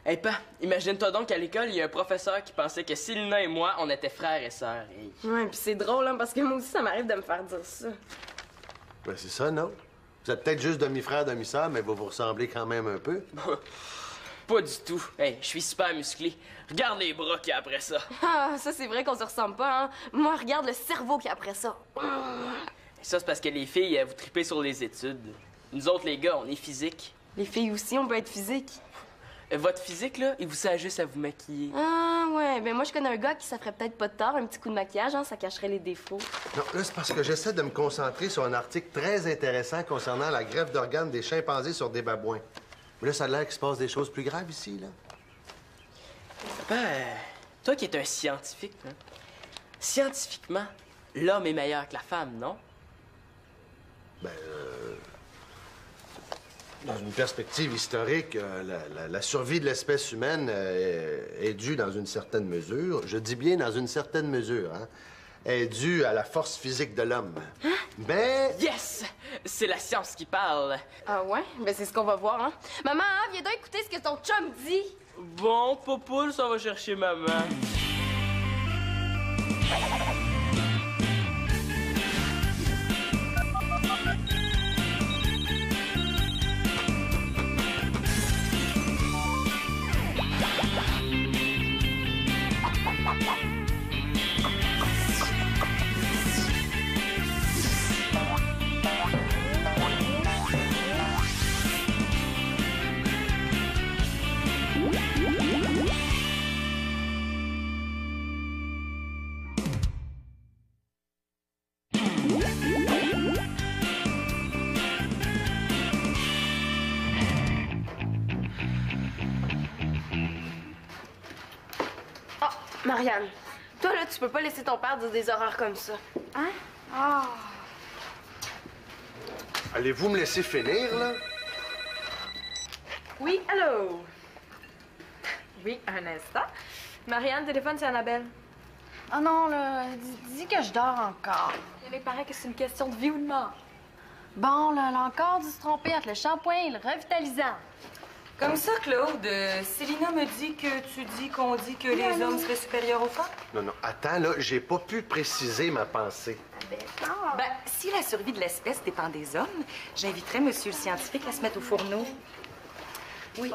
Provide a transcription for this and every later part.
Hey, pa, imagine-toi donc qu'à l'école, il y a un professeur qui pensait que Célina et moi, on était frères et sœurs. Hey. Ouais, puis c'est drôle, hein, parce que moi aussi, ça m'arrive de me faire dire ça. Ben, c'est ça, non? Vous êtes peut-être juste demi-frère, demi-sœur, mais vous vous ressemblez quand même un peu. Pas du tout. Hey, je suis super musclé. Regarde les bras qu'il y a après ça. Ah, ça, c'est vrai qu'on se ressemble pas, hein. Moi, regarde le cerveau qu'il y a après ça. Ça, c'est parce que les filles, vous tripez sur les études. Nous autres, les gars, on est physique. Les filles aussi, on peut être physique. Votre physique, là, il vous sert juste à vous maquiller. Ah, ouais. Ben moi, je connais un gars qui ça ferait peut-être pas de tort, un petit coup de maquillage, hein, ça cacherait les défauts. Non, là, c'est parce que j'essaie de me concentrer sur un article très intéressant concernant la greffe d'organes des chimpanzés sur des babouins. Mais là, ça a l'air qu'il se passe des choses plus graves ici, là. Ben, toi qui es un scientifique, hein, scientifiquement, l'homme est meilleur que la femme, non? Ben, dans une perspective historique, la survie de l'espèce humaine est due dans une certaine mesure, je dis bien dans une certaine mesure, hein, est due à la force physique de l'homme. Hein? Mais... Yes! C'est la science qui parle. Ah ouais? Ben c'est ce qu'on va voir, hein. Maman, hein, viens donc écouter ce que ton chum dit. Bon, Popoule, ça va chercher maman. Marianne, toi, là, tu peux pas laisser ton père dire des horreurs comme ça. Hein? Ah! Allez-vous me laisser finir, là? Oui, allô? Oui, un instant. Marianne, téléphone, c'est Annabelle. Oh non, là, dis que je dors encore. Il paraît que c'est une question de vie ou de mort. Bon, là, elle a encore dû se tromper entre le shampoing et le revitalisant. Comme ça, Claude, Célina me dit que tu dis qu'on dit que les hommes seraient supérieurs aux femmes? Non, non, attends, là, j'ai pas pu préciser ma pensée. Ben, si la survie de l'espèce dépend des hommes, j'inviterais monsieur le scientifique à se mettre au fourneau. Oui,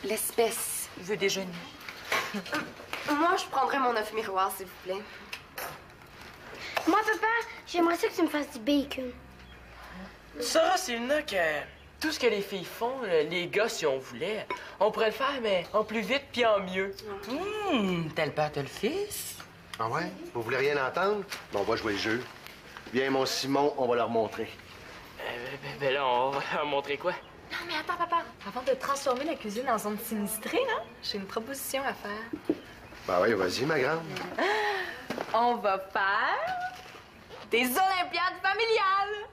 l'espèce veut déjeuner. Moi, je prendrais mon œuf miroir, s'il vous plaît. Moi, papa, j'aimerais ça que tu me fasses du bacon. Ça, c'est une que tout ce que les filles font, les gars, si on voulait, on pourrait le faire, mais en plus vite puis en mieux. Tel père, tel fils. Ah ouais? Vous voulez rien entendre? Bon, on va jouer le jeu. Viens, mon Simon, on va leur montrer. Ben là, on va leur montrer quoi? Non, mais attends, papa. Avant de transformer la cuisine en zone sinistrée, là, j'ai une proposition à faire. Ben oui, vas-y, ma grande. On va faire des Olympiades familiales.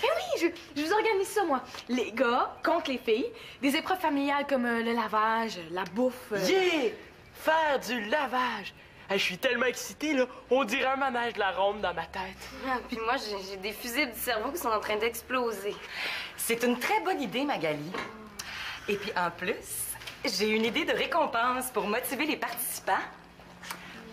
Eh oui, je vous organise ça, moi. Les gars contre les filles. Des épreuves familiales comme le lavage, la bouffe. Yeah! Faire du lavage! Hey, je suis tellement excité, là. On dirait un manège de la ronde dans ma tête. Ah, puis moi, j'ai des fusibles du cerveau qui sont en train d'exploser. C'est une très bonne idée, Magali. Et puis, en plus, j'ai une idée de récompense pour motiver les participants.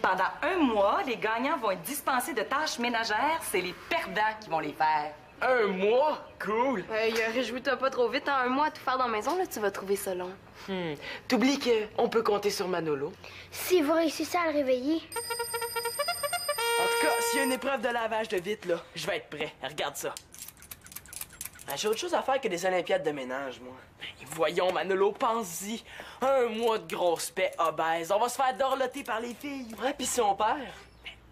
Pendant un mois, les gagnants vont être dispensés de tâches ménagères. C'est les perdants qui vont les faire. Un mois? Cool! Réjouis-toi pas trop vite. En un mois à tout faire dans la maison, là, tu vas trouver ça long. T'oublies qu'on peut compter sur Manolo. Si vous réussissez à le réveiller. En tout cas, s'il y a une épreuve de lavage de vitre, là, je vais être prêt. Regarde ça. J'ai autre chose à faire que des Olympiades de ménage, moi. Voyons, Manolo, pense-y. Un mois de grosse paix obèse. On va se faire dorloter par les filles. Ouais, puis si on perd,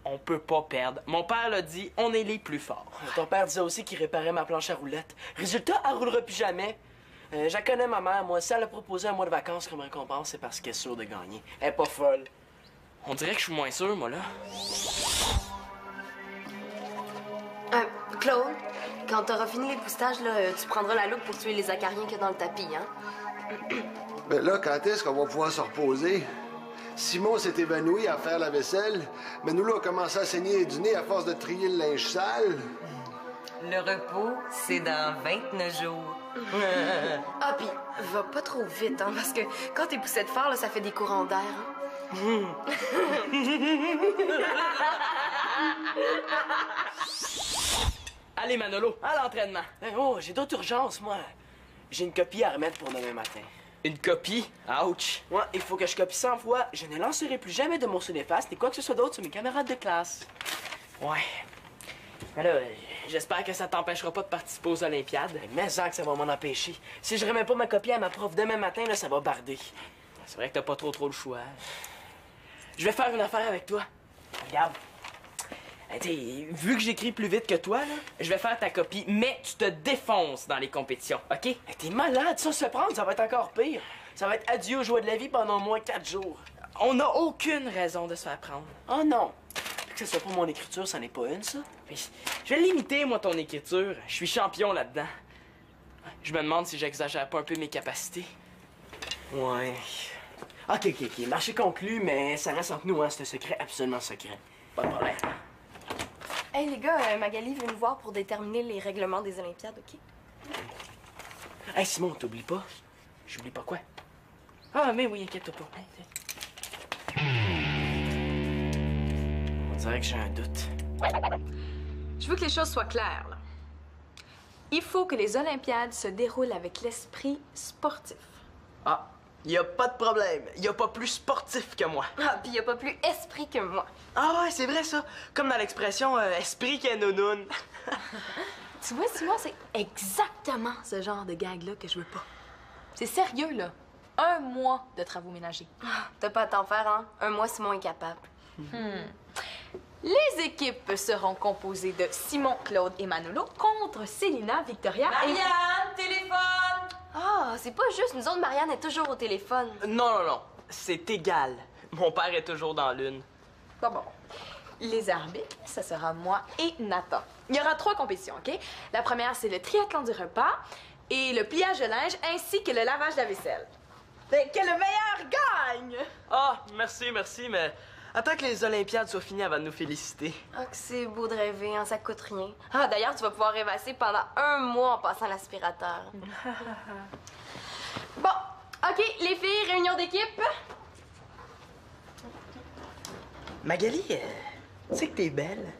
on peut pas perdre. Mon père l'a dit, on est les plus forts. Ton père disait aussi qu'il réparait ma planche à roulettes. Résultat, elle roulera plus jamais. Je la connais, ma mère, moi. Si elle a proposé un mois de vacances comme récompense, c'est parce qu'elle est sûre de gagner. Elle est pas folle. On dirait que je suis moins sûr, moi, là. Claude, quand t'auras fini l'époussage, là, tu prendras la loupe pour tuer les acariens qu'il y a dans le tapis, hein? Ben là, quand est-ce qu'on va pouvoir se reposer? Simon s'est évanoui à faire la vaisselle, mais nous, là, on a commencé à saigner du nez à force de trier le linge sale. Le repos, c'est dans 29 jours. Ah, puis va pas trop vite, hein, parce que quand t'es poussé de fer, là, ça fait des courants d'air. Hein. Allez, Manolo, à l'entraînement. Oh, j'ai d'autres urgences, moi. J'ai une copie à remettre pour demain matin. Une copie? Ouch! Ouais, il faut que je copie 100 fois. Je ne lancerai plus jamais de morceaux néfastes ni quoi que ce soit d'autre sur mes camarades de classe. Ouais. Mais là, j'espère que ça t'empêchera pas de participer aux Olympiades. Mais ça que ça va m'en empêcher. Si je remets pas ma copie à ma prof demain matin, là, ça va barder. C'est vrai que t'as pas trop le choix. Je vais faire une affaire avec toi. Regarde. T'sais, vu que j'écris plus vite que toi, là, je vais faire ta copie, mais tu te défonces dans les compétitions, OK? T'es malade, ça se prendre, ça va être encore pire. Ça va être adieu aux joies de la vie pendant au moins 4 jours. On n'a aucune raison de se faire prendre. Oh non! Que ce soit pas mon écriture, ça n'est pas une, ça. Puis, je vais limiter, moi, ton écriture. Je suis champion là-dedans. Je me demande si j'exagère pas un peu mes capacités. Ouais. OK. Marché conclu, mais ça reste entre nous, hein. C'est un secret absolument secret. Pas de problème. Hey, les gars, Magali veut nous voir pour déterminer les règlements des Olympiades, OK? Hey, Simon, t'oublies pas? J'oublie pas quoi? Ah, mais oui, inquiète-toi pas. On dirait que j'ai un doute. Je veux que les choses soient claires, là. Il faut que les Olympiades se déroulent avec l'esprit sportif. Ah, y a pas de problème. Y a pas plus sportif que moi. Ah, puis y a pas plus esprit que moi. Ah ouais, c'est vrai ça. Comme dans l'expression esprit qu'est-nounoun. Tu vois, Simon, c'est exactement ce genre de gag-là que je veux pas. C'est sérieux, là. 1 mois de travaux ménagers. T'as pas à t'en faire, hein? Un mois, Simon est capable. Les équipes seront composées de Simon, Claude et Manolo contre Célina, Victoria et... Marianne, téléphone! Ah, c'est pas juste, nous autres, Marianne est toujours au téléphone. Non. C'est égal. Mon père est toujours dans l'une. Bon. Les arbitres, ça sera moi et Nathan. Il y aura 3 compétitions, OK? La première, c'est le triathlon du repas et le pliage de linge ainsi que le lavage de la vaisselle. Fait que le meilleur gagne! Ah, merci, mais attends que les Olympiades soient finies avant de nous féliciter. Ah, que c'est beau de rêver, hein, ça coûte rien. Ah, d'ailleurs, tu vas pouvoir rêvasser pendant 1 mois en passant l'aspirateur. Bon, OK, les filles, réunion d'équipe. Magali, tu sais que t'es belle.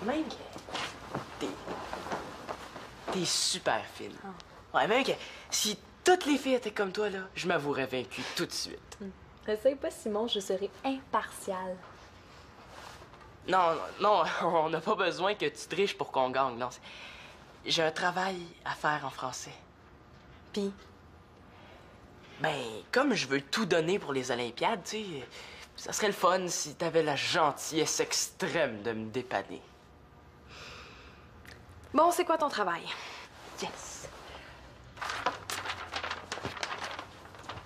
Même que t'es super fine. Ouais, même que si toutes les filles étaient comme toi, là, je m'avouerais vaincu tout de suite. Essaye pas, Simon, je serai impartiale. Non, on n'a pas besoin que tu triches pour qu'on gagne, non. J'ai un travail à faire en français. Puis? Ben, comme je veux tout donner pour les Olympiades, tu sais, ça serait le fun si t'avais la gentillesse extrême de me dépanner. Bon, c'est quoi ton travail? Yes!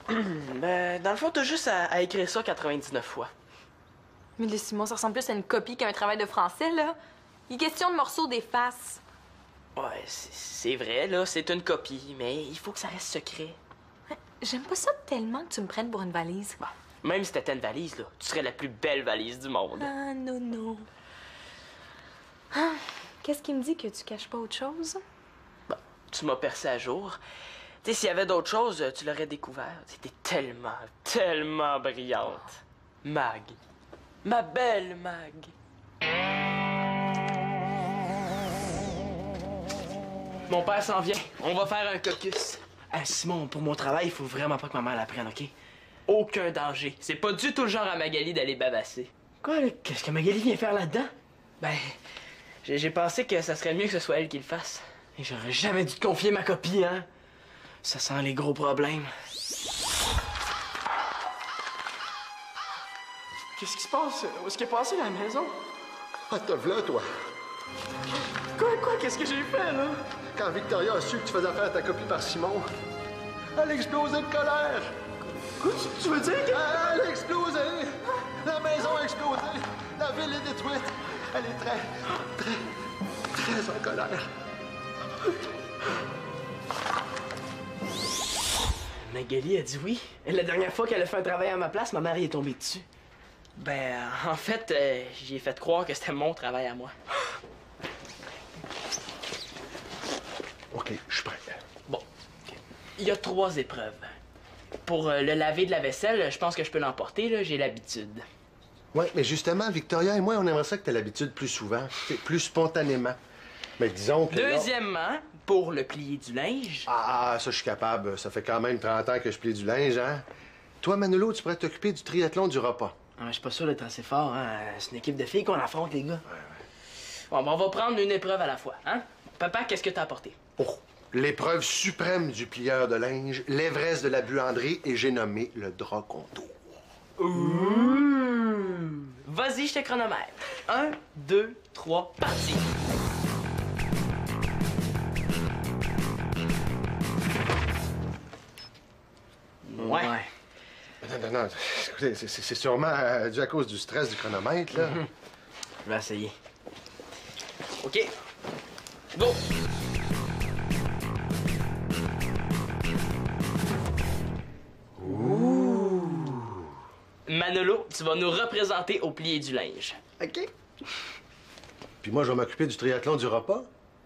Ben, dans le fond, t'as juste à écrire ça 99 fois. Mais le Simon, ça ressemble plus à une copie qu'à un travail de français, là. Il est question de morceaux d'efface. Ouais, c'est vrai, là, c'est une copie, mais il faut que ça reste secret. J'aime pas ça tellement que tu me prennes pour une valise. Bon, même si t'étais une valise, là, tu serais la plus belle valise du monde. Ah, non. Ah, qu'est-ce qui me dit que tu caches pas autre chose? Bon, tu m'as percé à jour. Tu sais, s'il y avait d'autres choses, tu l'aurais découvert. T'es tellement brillante. Mag. Ma belle Mag. Mon père s'en vient. On va faire un caucus. Simon, pour mon travail, il faut vraiment pas que ma mère l'apprenne, OK? Aucun danger. C'est pas du tout le genre à Magali d'aller bavasser. Quoi, là? Qu'est-ce que Magali vient faire là-dedans? Ben, j'ai pensé que ça serait mieux que ce soit elle qui le fasse. Et j'aurais jamais dû te confier ma copie, hein? Ça sent les gros problèmes. Qu'est-ce qui se passe? Où est-ce qu'est passé la maison? Ah, t'as v'là, toi. Quoi? Qu'est-ce que j'ai fait, là? Quand Victoria a su que tu faisais faire ta copie par Simon, elle a explosé de colère. Quoi? Tu veux dire que... Elle a explosé. La maison a explosé. La ville est détruite. Elle est très en colère. Magali a dit oui. La dernière fois qu'elle a fait un travail à ma place, ma mère y est tombée dessus. Ben, en fait, j'y ai fait croire que c'était mon travail à moi. OK, je suis prêt. Bon. Il y a 3 épreuves. Pour le laver de la vaisselle, je pense que je peux l'emporter, là. J'ai l'habitude. Oui, mais justement, Victoria et moi, on aimerait ça que tu aies l'habitude plus souvent, plus spontanément. Mais disons que... Deuxièmement, pour le plier du linge... Ah, ça, je suis capable. Ça fait quand même 30 ans que je plie du linge, hein? Toi, Manolo, tu pourrais t'occuper du triathlon du repas. Ah, je suis pas sûr d'être assez fort, hein. C'est une équipe de filles qu'on affronte, les gars. Bon, ben, on va prendre une épreuve à la fois, hein? Papa, qu'est-ce que t'as apporté? Oh, l'épreuve suprême du plieur de linge, l'Everest de la buanderie, et j'ai nommé le drap contour. Ouh! Vas-y, je te chronomètre. 1, 2, 3, parti! Ouais. Non. Écoutez, c'est sûrement dû à cause du stress du chronomètre, là. Je vais essayer. OK. Go! Manolo, tu vas nous représenter au plié du linge. OK. Puis moi, je vais m'occuper du triathlon du repas.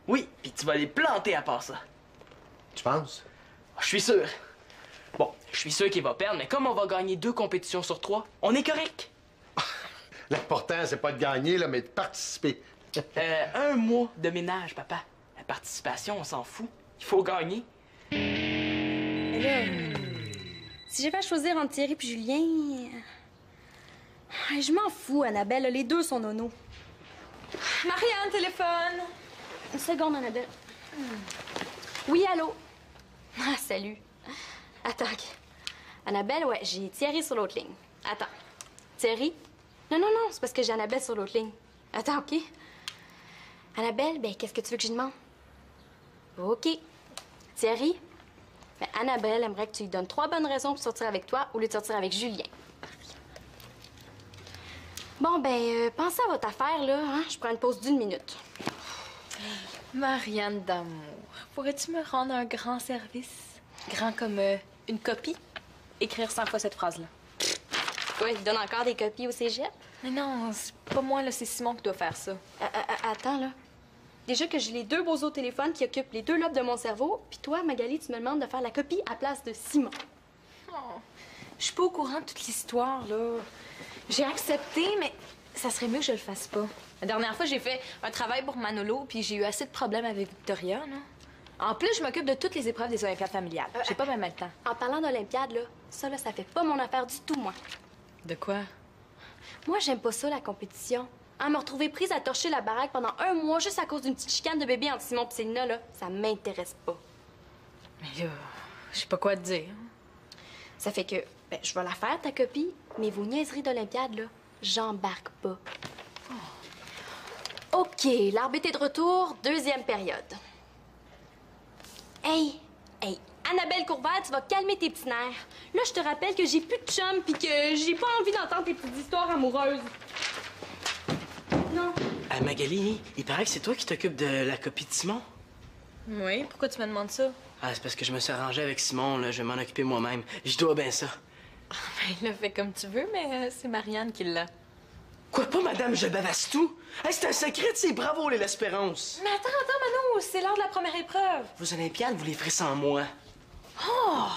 Oui, puis tu vas les planter à part ça. Tu penses? Je suis sûr. Bon, je suis sûr qu'il va perdre, mais comme on va gagner 2 compétitions sur 3, on est correct. L'important, c'est pas de gagner, là, mais de participer. 1 mois de ménage, papa. La participation, on s'en fout. Il faut gagner. Mais là, si j'avais à choisir entre Thierry et Julien... Je m'en fous, Annabelle. Les deux sont nono. Marianne, téléphone. Une seconde, Annabelle. Oui, allô? Ah, salut. Attends. Annabelle, ouais, j'ai Thierry sur l'autre ligne. Attends. Thierry? Non, c'est parce que j'ai Annabelle sur l'autre ligne. Attends, OK? Annabelle, ben, qu'est-ce que tu veux que je lui demande? OK. Thierry? Ben, Annabelle aimerait que tu lui donnes 3 bonnes raisons pour sortir avec toi au lieu de sortir avec Julien. Bon, ben, pensez à votre affaire, là, hein? Je prends une pause d'1 minute. Marianne d'amour, pourrais-tu me rendre un grand service? Grand comme une copie? Écrire 100 fois cette phrase-là. Ouais, il donne encore des copies au cégep? Mais non, c'est pas moi, là, c'est Simon qui doit faire ça. Attends, là. Déjà que j'ai les 2 bozos au téléphone qui occupent les 2 lobes de mon cerveau, puis toi, Magali, tu me demandes de faire la copie à place de Simon. Oh, je suis pas au courant de toute l'histoire, là. J'ai accepté, mais ça serait mieux que je le fasse pas. La dernière fois, j'ai fait un travail pour Manolo, puis j'ai eu assez de problèmes avec Victoria, non? En plus, je m'occupe de toutes les épreuves des Olympiades familiales. J'ai pas même le temps. En parlant d'Olympiade, là, ça fait pas mon affaire du tout, moi. De quoi? Moi, j'aime pas ça, la compétition. Me retrouver prise à torcher la baraque pendant 1 mois juste à cause d'une petite chicane de bébé entre Simon et Célina, là, ça m'intéresse pas. Mais là, je sais pas quoi te dire. Ça fait que, ben, je vais la faire, ta copie, mais vos niaiseries d'Olympiade, là, j'embarque pas. OK, l'arbitre est de retour, 2e période. Hey, Annabelle Courval, tu vas calmer tes petits nerfs. Là, je te rappelle que j'ai plus de chum pis que j'ai pas envie d'entendre tes petites histoires amoureuses. Non. Magali, il paraît que c'est toi qui t'occupes de la copie de Simon. Oui, pourquoi tu me demandes ça? Ah, c'est parce que je me suis arrangé avec Simon, là. Je vais m'en occuper moi-même. Je dois bien ça. Ben, le fais comme tu veux, mais c'est Marianne qui l'a. Quoi pas, madame, je bavasse tout? Hey, c'est un secret, c'est bravo, l'Espérance. Mais attends, Mano, c'est l'heure de la première épreuve. Vos Olympiades, vous les ferez sans moi. Oh!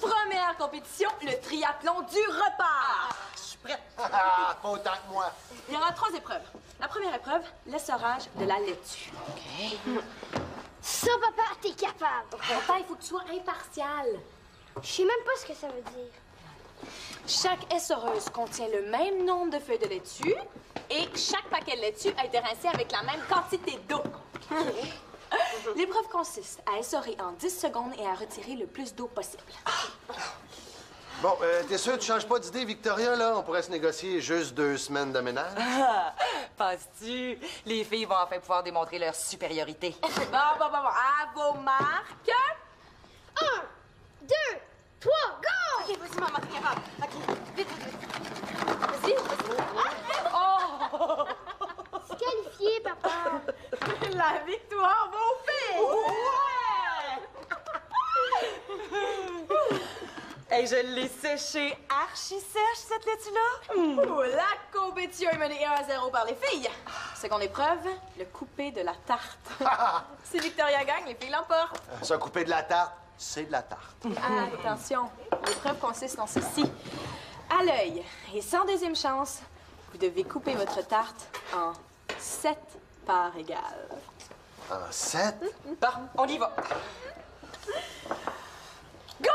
Première compétition, le triathlon du repas. Je suis prête. Pas autant que moi. Il y aura 3 épreuves. La première épreuve, l'essorage de la laitue. Ça, papa, t'es capable. Papa, il faut que tu sois impartial. Je sais même pas ce que ça veut dire. Chaque essoreuse contient le même nombre de feuilles de laitue et chaque paquet de laitue a été rincé avec la même quantité d'eau. L'épreuve consiste à essorer en 10 secondes et à retirer le plus d'eau possible. Bon, t'es sûr que tu changes pas d'idée, Victoria, là? On pourrait se négocier juste 2 semaines de ménage. Penses-tu? Les filles vont enfin pouvoir démontrer leur supériorité. Bon. À vos marques. 1, 2, 3, go! OK, vas-y, maman, t'es capable. OK, vite. Vas-y. Oh! Qualifié, papa. La victoire va aux filles! Hey, je l'ai séché archi sèche, cette laitue-là. Oh, la compétition est menée 1-0 par les filles. Seconde épreuve, le coupé de la tarte. Si Victoria gagne, les filles l'emportent. Ça, couper de la tarte, c'est de la tarte. Attention, l'épreuve consiste en ceci. À l'œil et sans deuxième chance, vous devez couper votre tarte en 7 parts égales. En 7? Bon, on y va. Go!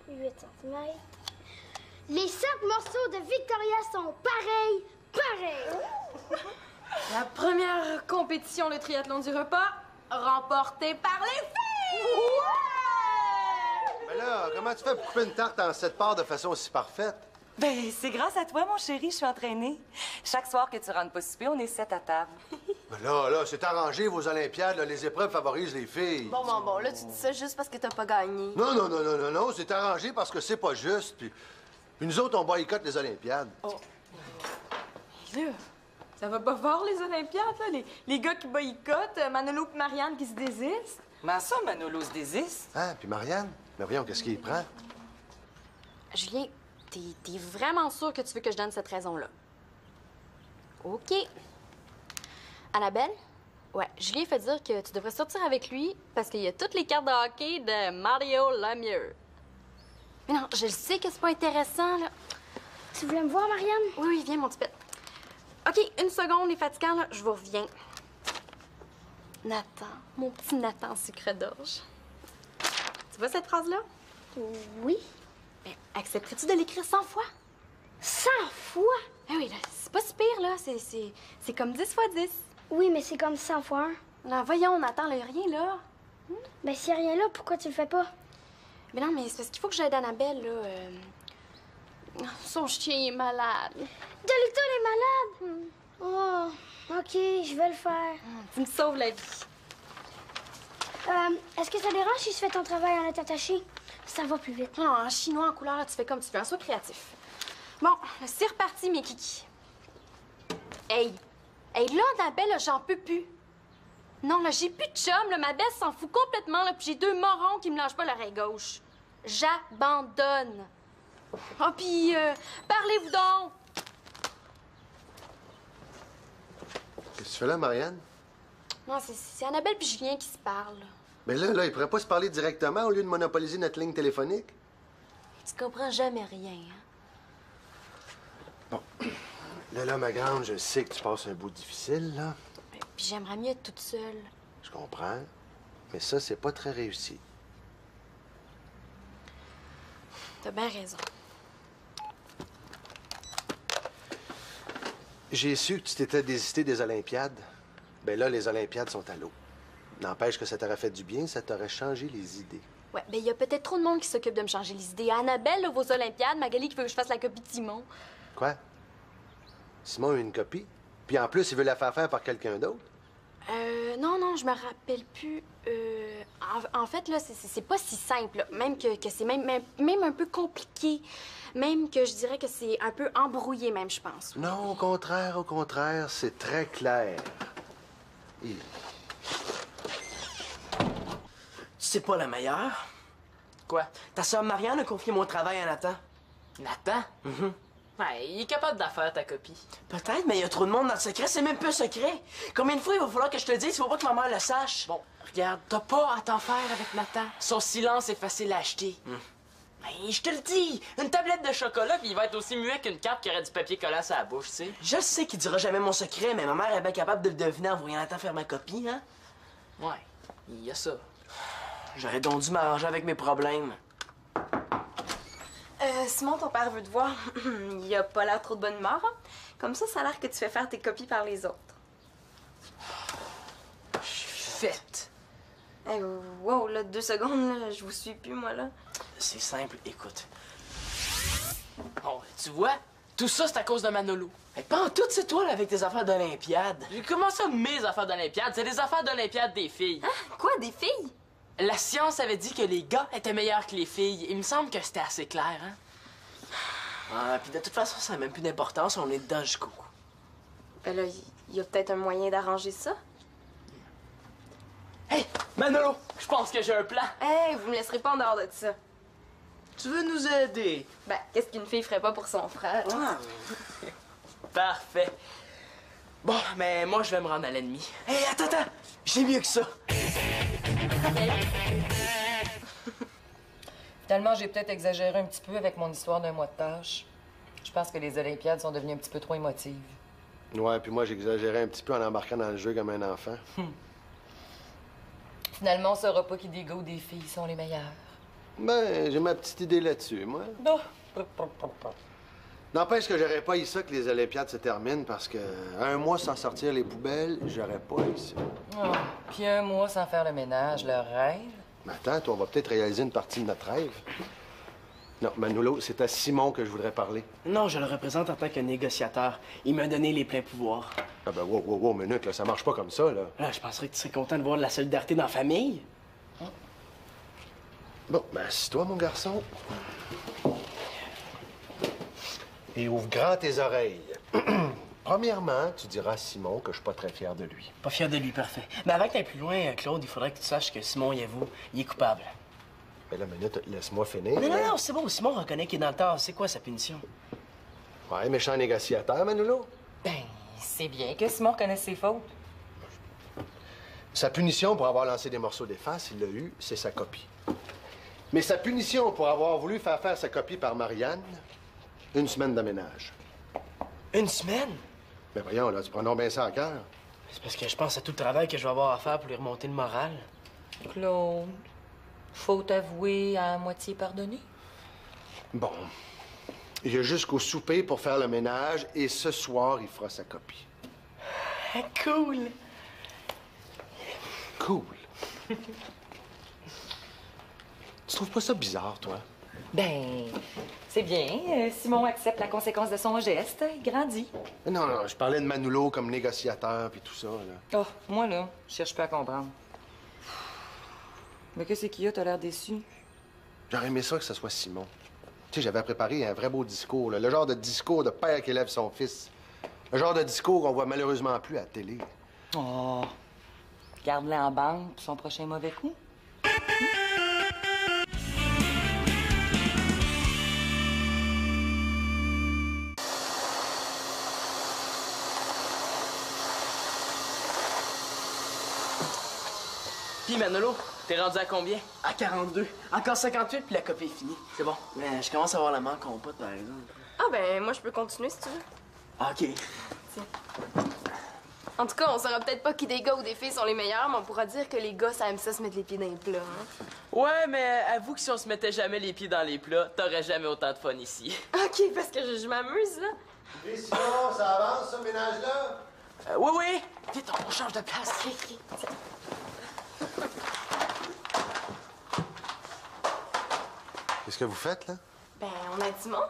8 cm. Les 5 morceaux de Victoria sont pareils. La première compétition, le triathlon du repas, remportée par les filles! Mais là, comment tu fais pour couper une tarte en 7 parts de façon aussi parfaite? Ben, c'est grâce à toi, mon chéri, je suis entraînée. Chaque soir que tu rentres pas souper, on est 7 à table. Mais là, c'est arrangé, vos Olympiades, là, les épreuves favorisent les filles. Bon, là, tu dis ça juste parce que t'as pas gagné. Non, c'est arrangé parce que c'est pas juste, puis nous autres, on boycotte les Olympiades. Oh. Là, ça va pas fort, les Olympiades, là? Les gars qui boycottent, Manolo et Marianne qui se désistent. Mais ça, Manolo se désiste. Hein, puis Marianne? Mais voyons, qu'est-ce qu'il prend? Julien, t'es vraiment sûr que tu veux que je donne cette raison-là? OK. Annabelle? Ouais, Julien fait dire que tu devrais sortir avec lui parce qu'il y a toutes les cartes de hockey de Mario Lemieux. Mais non, je le sais que c'est pas intéressant, là. Tu voulais me voir, Marianne? Oui, viens, mon petit pet. OK, une seconde, les fatigants, là, je vous reviens. Nathan, mon petit Nathan sucre d'orge. Tu vois cette phrase-là? Oui. Ben, accepterais-tu de l'écrire 100 fois? 100 fois? Ben oui, là, c'est pas si pire, là. C'est comme 10 fois 10. Oui, mais c'est comme 100 fois 1. Là, voyons, Nathan, là, y a rien, là. Ben, s'il n'y a rien là, pourquoi tu le fais pas? Mais non, mais c'est parce qu'il faut que j'aide Annabelle, là. Son chien est malade. Dolito, elle est malade? Oh, OK, je vais le faire. Tu me sauves la vie. Est-ce que ça dérange si je fais ton travail en être attaché? Ça va plus vite. Non, en chinois, en couleur, là, tu fais comme tu veux. Sois créatif. Bon, c'est reparti, mes kikis. Hey, là, Annabelle, là, j'en peux plus. Non, là, j'ai plus de chum, là. Ma belle s'en fout complètement, là. Puis j'ai 2 morons qui me lâchent pas l'oreille gauche. J'abandonne. Oh, puis, parlez-vous donc. Qu'est-ce que tu fais là, Marianne? Non, c'est Annabelle puis Julien qui se parlent. Mais là, ils pourraient pas se parler directement au lieu de monopoliser notre ligne téléphonique? Tu comprends jamais rien, hein? Bon. Là, ma grande, je sais que tu passes un bout difficile, là. Puis j'aimerais mieux être toute seule. Je comprends. Mais ça, c'est pas très réussi. T'as bien raison. J'ai su que tu t'étais désisté des Olympiades. Ben là, les Olympiades sont à l'eau. N'empêche que ça t'aurait fait du bien, ça t'aurait changé les idées. Ouais, ben il y a peut-être trop de monde qui s'occupe de me changer les idées. Annabelle, là, vos Olympiades, Magali qui veut que je fasse la copie de Simon. Quoi? Simon a une copie? Puis en plus, il veut la faire faire par quelqu'un d'autre? Non, je me rappelle plus. En fait, là, c'est pas si simple. Là. Même que c'est même un peu compliqué. Même que je dirais que c'est un peu embrouillé, même, je pense. Non, au contraire, c'est très clair. Tu sais pas la meilleure? Quoi? Ta sœur Marianne a confié mon travail à Nathan. Nathan? Ouais, il est capable d'en faire ta copie. Peut-être, mais il y a trop de monde dans le secret, c'est même pas secret. Combien de fois il va falloir que je te le dise, il faut pas que ma mère le sache? Bon, regarde, t'as pas à t'en faire avec Nathan. Son silence est facile à acheter. Ben, je te le dis, une tablette de chocolat, puis il va être aussi muet qu'une carte qui aurait du papier collant sur la bouche, tu sais. Je sais qu'il dira jamais mon secret, mais ma mère est bien capable de le deviner en voyant Nathan faire ma copie, hein? Ouais, il y a ça. J'aurais donc dû m'arranger avec mes problèmes. Simon, ton père veut te voir. Il a pas l'air trop de bonne humeur, hein? Comme ça a l'air que tu fais faire tes copies par les autres. Je suis faite. Hey, wow, là, 2 secondes, là, je vous suis plus, moi, là. C'est simple, écoute. Bon, tu vois, tout ça, c'est à cause de Manolo. Hey, pas en tout, c'est toi, là, avec tes affaires d'Olympiade. Comment ça, mes affaires d'Olympiade? C'est des affaires d'Olympiade des filles. Quoi, des filles? La science avait dit que les gars étaient meilleurs que les filles. Il me semble que c'était assez clair, hein? Ah, puis de toute façon, ça n'a même plus d'importance, on est dedans jusqu'au cou. Ben là, il y a peut-être un moyen d'arranger ça. Hey, Manolo, je pense que j'ai un plan. Hey, vous me laisserez pas en dehors de ça. Tu veux nous aider? Ben, qu'est-ce qu'une fille ferait pas pour son frère? Hein? Parfait. Bon, mais moi, je vais me rendre à l'ennemi. Hé, attends! J'ai mieux que ça. Finalement, j'ai peut-être exagéré un petit peu avec mon histoire d'un mois de tâche. Je pense que les Olympiades sont devenues un petit peu trop émotives. Ouais, puis moi, j'exagérais un petit peu en embarquant dans le jeu comme un enfant. Finalement, on saura pas qui des gars ou des filles sont les meilleurs. Ben, j'ai ma petite idée là-dessus, moi. N'empêche que j'aurais pas eu ça que les Olympiades se terminent parce que un mois sans sortir les poubelles, j'aurais pas eu ça. Oh, puis un mois sans faire le ménage, le rêve. Mais attends, toi, on va peut-être réaliser une partie de notre rêve. Non, Manolo, c'est à Simon que je voudrais parler. Non, je le représente en tant que négociateur. Il m'a donné les pleins pouvoirs. Ah ben, wow, minute, là, ça marche pas comme ça, là. Là, je penserais que tu serais content de voir de la solidarité dans la famille. Bon, ben, assis-toi, mon garçon. Et ouvre grand tes oreilles. Premièrement, tu diras à Simon que je suis pas très fier de lui. Pas fier de lui, parfait. Mais avant que t'ailles plus loin, Claude, il faudrait que tu saches que Simon Yavou, il est coupable. Mais la minute, laisse-moi finir. Non, c'est bon. Simon reconnaît qu'il est dans le tort. C'est quoi sa punition? Ouais, méchant négociateur, Manolo. Ben, c'est bien que Simon connaisse ses fautes. Sa punition pour avoir lancé des morceaux d'efface, il l'a eu, c'est sa copie. Mais sa punition pour avoir voulu faire sa copie par Marianne, une semaine de ménage. Une semaine? Mais voyons, là, tu prends donc bien ça à cœur. C'est parce que je pense à tout le travail que je vais avoir à faire pour lui remonter le moral. Claude, faute avouée à moitié pardonnée? Bon. Il y a jusqu'au souper pour faire le ménage et ce soir, il fera sa copie. Cool! Cool. Tu trouves pas ça bizarre, toi? Ben, c'est bien. Simon accepte la conséquence de son geste. Il grandit. Non, je parlais de Manolo comme négociateur puis tout ça, là. Oh, moi, là, je cherche pas à comprendre. Mais qu'est-ce qu'il y a? T'as l'air déçu. J'aurais aimé ça que ce soit Simon. Tu sais, j'avais préparé un vrai beau discours, là. Le genre de discours de père qui élève son fils. Le genre de discours qu'on voit malheureusement plus à la télé. Oh, garde-le en banque pour son prochain mauvais coup. Puis Manolo, t'es rendu à combien? À 42. Encore 58 puis la copie est finie. C'est bon. Mais je commence à avoir la manque compote, par exemple. Ah ben, moi, je peux continuer si tu veux. OK. En tout cas, on saura peut-être pas qui des gars ou des filles sont les meilleurs, mais on pourra dire que les gars, ça aime ça se mettre les pieds dans les plats. Hein? Ouais, mais avoue que si on se mettait jamais les pieds dans les plats, t'aurais jamais autant de fun ici. OK, parce que je m'amuse, là. Et Simon, ça avance, ce ménage-là? Oui. Vite, on change de place. Qu'est-ce que vous faites, là? Ben, on a Simon.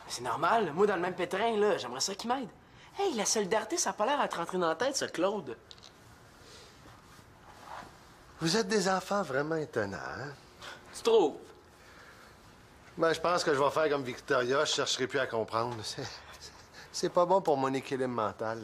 C'est normal. Moi, dans le même pétrin, là, j'aimerais ça qu'il m'aide. Hey, la solidarité, ça a pas l'air à te rentrer dans la tête, ça, Claude. Vous êtes des enfants vraiment étonnants, hein? Tu trouves? Ben, je pense que je vais faire comme Victoria, je chercherai plus à comprendre. C'est pas bon pour mon équilibre mental.